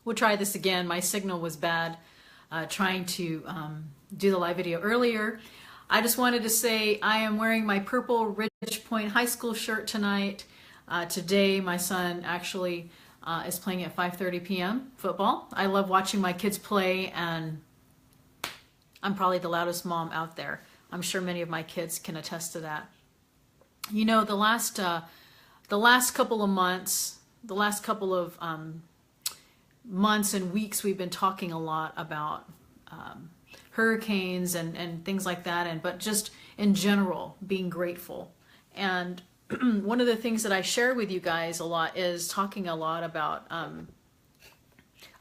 We'll try this again. My signal was bad trying to do the live video earlier. I just wanted to say I am wearing my purple Ridge Point High School shirt tonight. Today my son actually is playing at 5:30 p.m. football. I love watching my kids play, and I'm probably the loudest mom out there. I'm sure many of my kids can attest to that. You know, the last couple of months, months and weeks, we've been talking a lot about hurricanes and things like that, but just in general, being grateful. And one of the things that I share with you guys a lot is talking a lot about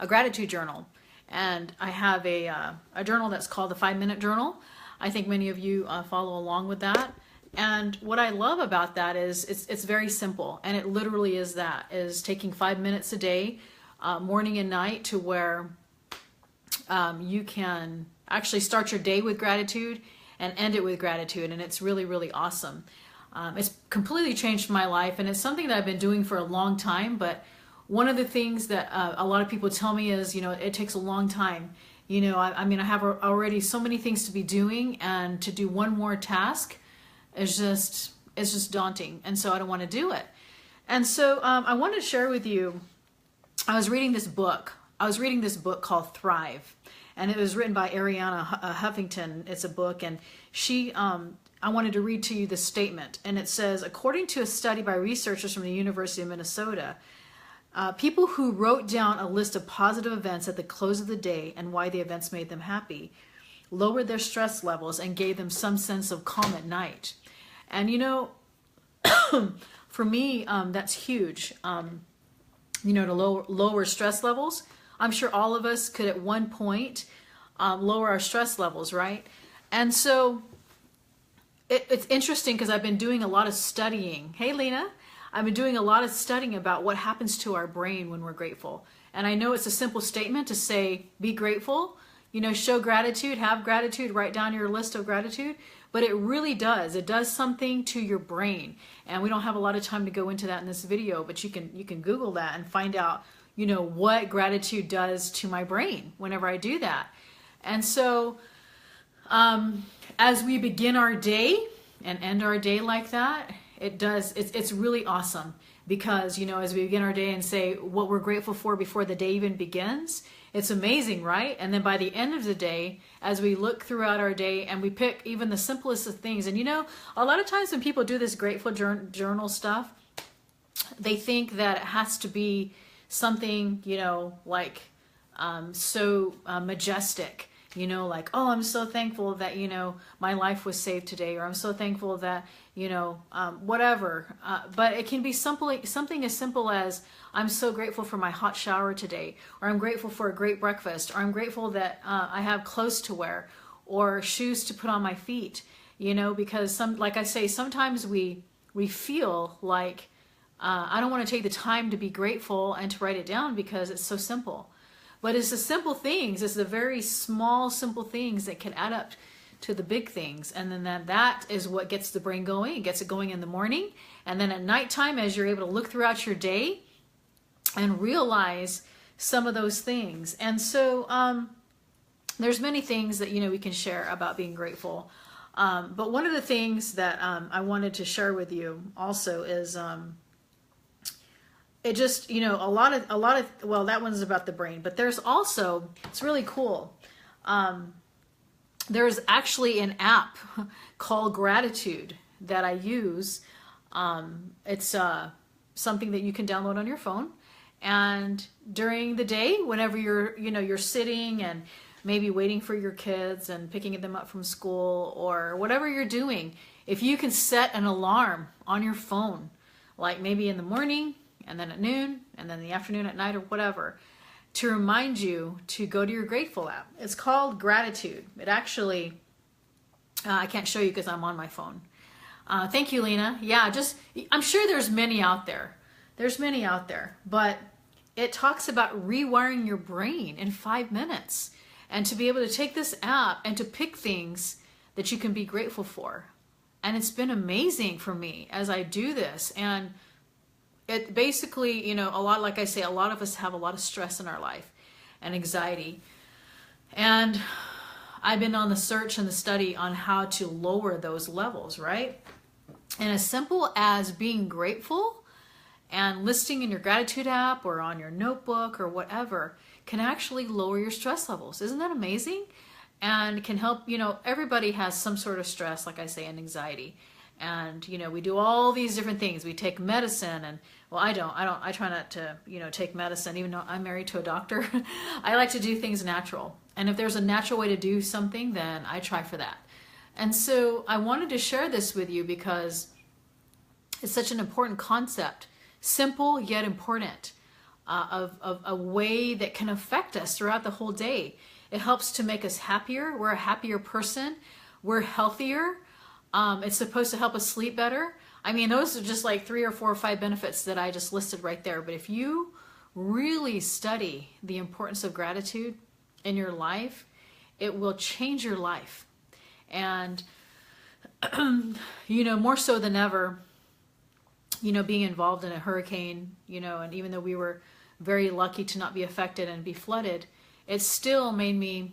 a gratitude journal. And I have a journal that's called the 5-Minute Journal. I think many of you follow along with that. And what I love about that is it's very simple. And it literally is taking 5 minutes a day, morning and night, to where you can actually start your day with gratitude and end it with gratitude. And it's really, really awesome. It's completely changed my life, and it's something that I've been doing for a long time. But one of the things that a lot of people tell me is, you know, it takes a long time. You know, I mean, I have already so many things to be doing, and to do one more task is just daunting. And so I don't want to do it. And so I wanted to share with you, I was reading this book called Thrive, and it was written by Ariana Huffington. It's a book, and I wanted to read to you the statement, and it says, according to a study by researchers from the University of Minnesota, people who wrote down a list of positive events at the close of the day and why the events made them happy lowered their stress levels and gave them some sense of calm at night. And you know, for me, that's huge. You know, to lower stress levels. I'm sure all of us could at one point lower our stress levels, right? And so it's interesting because I've been doing a lot of studying. Hey, Lena. I've been doing a lot of studying about what happens to our brain when we're grateful. And I know it's a simple statement to say, be grateful, you know, show gratitude, have gratitude, write down your list of gratitude. But it really does. It does something to your brain. And we don't have a lot of time to go into that in this video, but you can Google that and find out, you know, what gratitude does to my brain whenever I do that. And so as we begin our day and end our day like that, it's really awesome, because, you know, as we begin our day and say what we're grateful for before the day even begins, it's amazing, right? And then by the end of the day, as we look throughout our day and we pick even the simplest of things, and you know, a lot of times when people do this grateful journal stuff, they think that it has to be something, you know, like so majestic. You know, like, oh, I'm so thankful that, you know, my life was saved today, or I'm so thankful that, you know, whatever. But it can be something as simple as, I'm so grateful for my hot shower today, or I'm grateful for a great breakfast, or I'm grateful that I have clothes to wear, or shoes to put on my feet, you know, because like I say, sometimes we feel like I don't want to take the time to be grateful and to write it down because it's so simple. But it's the simple things, it's the very small, simple things that can add up to the big things. And then that is what gets the brain going. It gets it going in the morning. And then at nighttime, as you're able to look throughout your day and realize some of those things. And so there's many things that, you know, we can share about being grateful. But one of the things that I wanted to share with you also is... it just, you know, a lot of, well, that one's about the brain, but there's also, it's really cool. There's actually an app called Gratitude that I use. It's something that you can download on your phone. And during the day, whenever you're sitting and maybe waiting for your kids and picking them up from school, or whatever you're doing, if you can set an alarm on your phone, like maybe in the morning, and then at noon, and then in the afternoon, at night, or whatever, to remind you to go to your Grateful app. It's called Gratitude. It actually, I can't show you because I'm on my phone. Thank you, Lena. Yeah, I'm sure there's many out there. There's many out there, but it talks about rewiring your brain in 5 minutes, and to be able to take this app and to pick things that you can be grateful for. And it's been amazing for me as I do this. And it basically, a lot, like I say, a lot of us have a lot of stress in our life and anxiety. And I've been on the search and the study on how to lower those levels, right? And as simple as being grateful and listing in your gratitude app or on your notebook or whatever can actually lower your stress levels. Isn't that amazing? And can help, everybody has some sort of stress, like I say, and anxiety. And, we do all these different things. We take medicine and, well, I try not to, take medicine, even though I'm married to a doctor. I like to do things natural. And if there's a natural way to do something, then I try for that. And so I wanted to share this with you because it's such an important concept, simple yet important, of a way that can affect us throughout the whole day. It helps to make us happier. We're a happier person. We're healthier. It's supposed to help us sleep better. I mean, those are just like 3 or 4 or 5 benefits that I just listed right there. But if you really study the importance of gratitude in your life, it will change your life. And, more so than ever, being involved in a hurricane, and even though we were very lucky to not be affected and be flooded, it still made me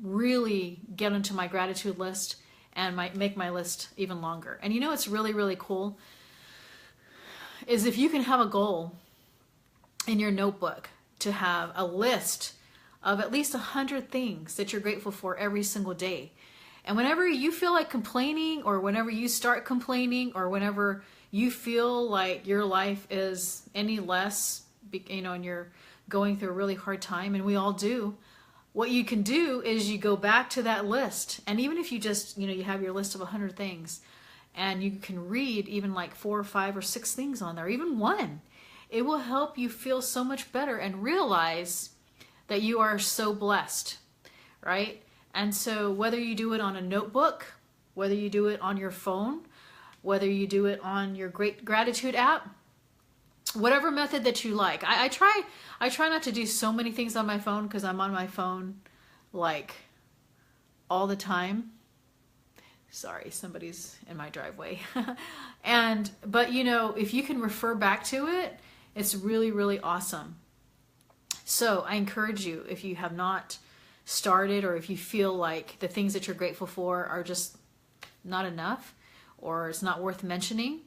really get into my gratitude list and make my list even longer. And it's really, really cool is if you can have a goal in your notebook to have a list of at least 100 things that you're grateful for every single day. And whenever you feel like complaining, or whenever you start complaining, or whenever you feel like your life is any less, and you're going through a really hard time, and we all do, what you can do is you go back to that list. And even if you just, you have your list of 100 things, and you can read even like 4 or 5 or 6 things on there, even one, it will help you feel so much better and realize that you are so blessed, right? And so whether you do it on a notebook, whether you do it on your phone, whether you do it on your great gratitude app, whatever method that you like. I try not to do so many things on my phone because I'm on my phone like all the time. Sorry, somebody's in my driveway. But if you can refer back to it, it's really, really awesome. So I encourage you, if you have not started, or if you feel like the things that you're grateful for are just not enough, or it's not worth mentioning,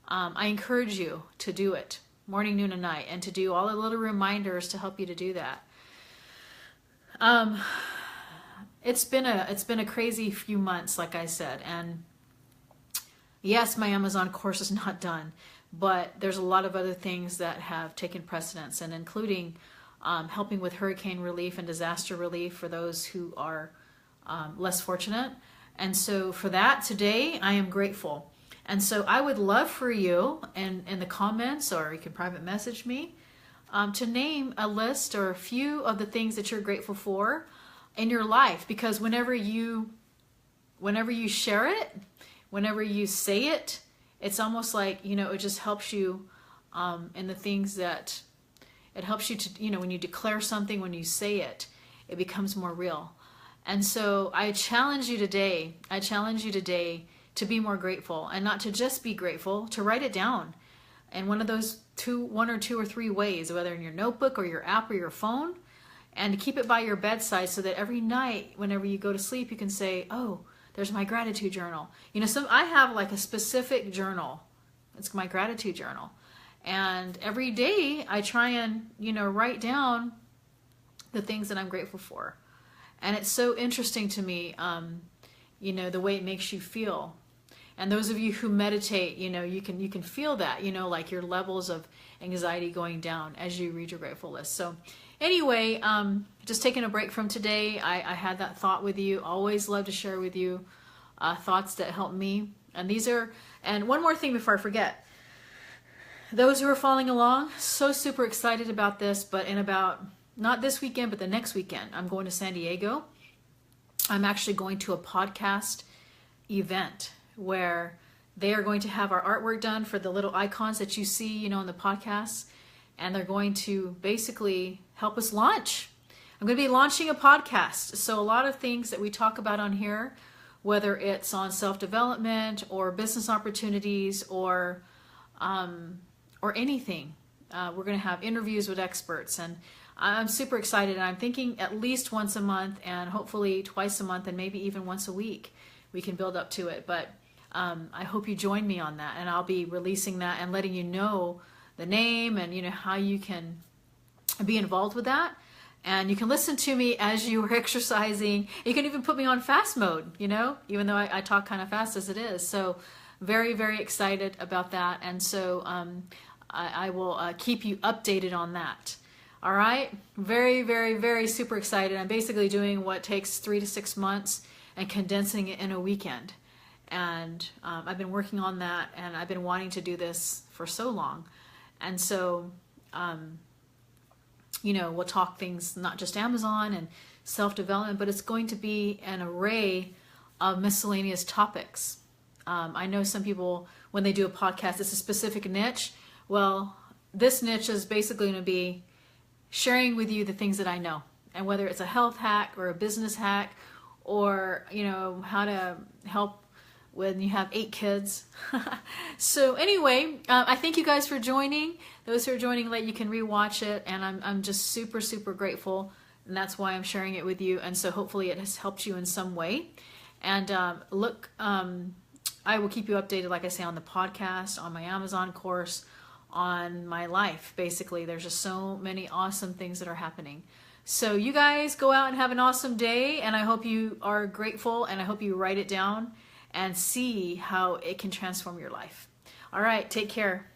I encourage you to do it morning, noon, and night, and to do all the little reminders to help you to do that. It's been a crazy few months, like I said, and yes, my Amazon course is not done, but there's a lot of other things that have taken precedence, and including helping with hurricane relief and disaster relief for those who are less fortunate. And so for that today, I am grateful. And so I would love for you, in the comments, or you can private message me, to name a list or a few of the things that you're grateful for in your life. Because whenever you share it, whenever you say it, it's almost like, it just helps you in the things that it helps you to, when you declare something, when you say it, it becomes more real. And so I challenge you today to be more grateful, and not to just be grateful, to write it down in one of those 1 or 2 or 3 ways, whether in your notebook or your app or your phone, and to keep it by your bedside so that every night, whenever you go to sleep, you can say, oh, there's my gratitude journal. I have like a specific journal. It's my gratitude journal. And every day I try and, write down the things that I'm grateful for. And it's so interesting to me, the way it makes you feel. And those of you who meditate, you can feel that, like your levels of anxiety going down as you read your grateful list. So anyway, just taking a break from today, I had that thought with you. Always love to share with you thoughts that help me. And one more thing before I forget. Those who are following along, so super excited about this, but in about, not this weekend, but the next weekend, I'm going to San Diego. I'm actually going to a podcast event where they are going to have our artwork done for the little icons that you see, in the podcasts. And they're going to basically help us launch. I'm going to be launching a podcast. So a lot of things that we talk about on here, whether it's on self-development or business opportunities or or anything. We're going to have interviews with experts, and I'm super excited. And I'm thinking at least once a month, and hopefully twice a month, and maybe even once a week. We can build up to it. But I hope you join me on that, and I'll be releasing that and letting you know the name and how you can be involved with that. And you can listen to me as you are exercising. You can even put me on fast mode, even though I talk kind of fast as it is. So very, very excited about that. And so I will keep you updated on that. All right. Very, very, very super excited. I'm basically doing what takes 3 to 6 months and condensing it in a weekend. And I've been working on that, and I've been wanting to do this for so long. And so, we'll talk things, not just Amazon and self-development, but it's going to be an array of miscellaneous topics. I know some people, when they do a podcast, it's a specific niche. Well, this niche is basically going to be sharing with you the things that I know. And whether it's a health hack or a business hack, or, how to help when you have 8 kids. So anyway, I thank you guys for joining. Those who are joining late, you can rewatch it, and I'm just super, super grateful, and that's why I'm sharing it with you. And so hopefully it has helped you in some way. And I will keep you updated, like I say, on the podcast, on my Amazon course, on my life. Basically, there's just so many awesome things that are happening. So you guys go out and have an awesome day, and I hope you are grateful, and I hope you write it down and see how it can transform your life. All right, take care.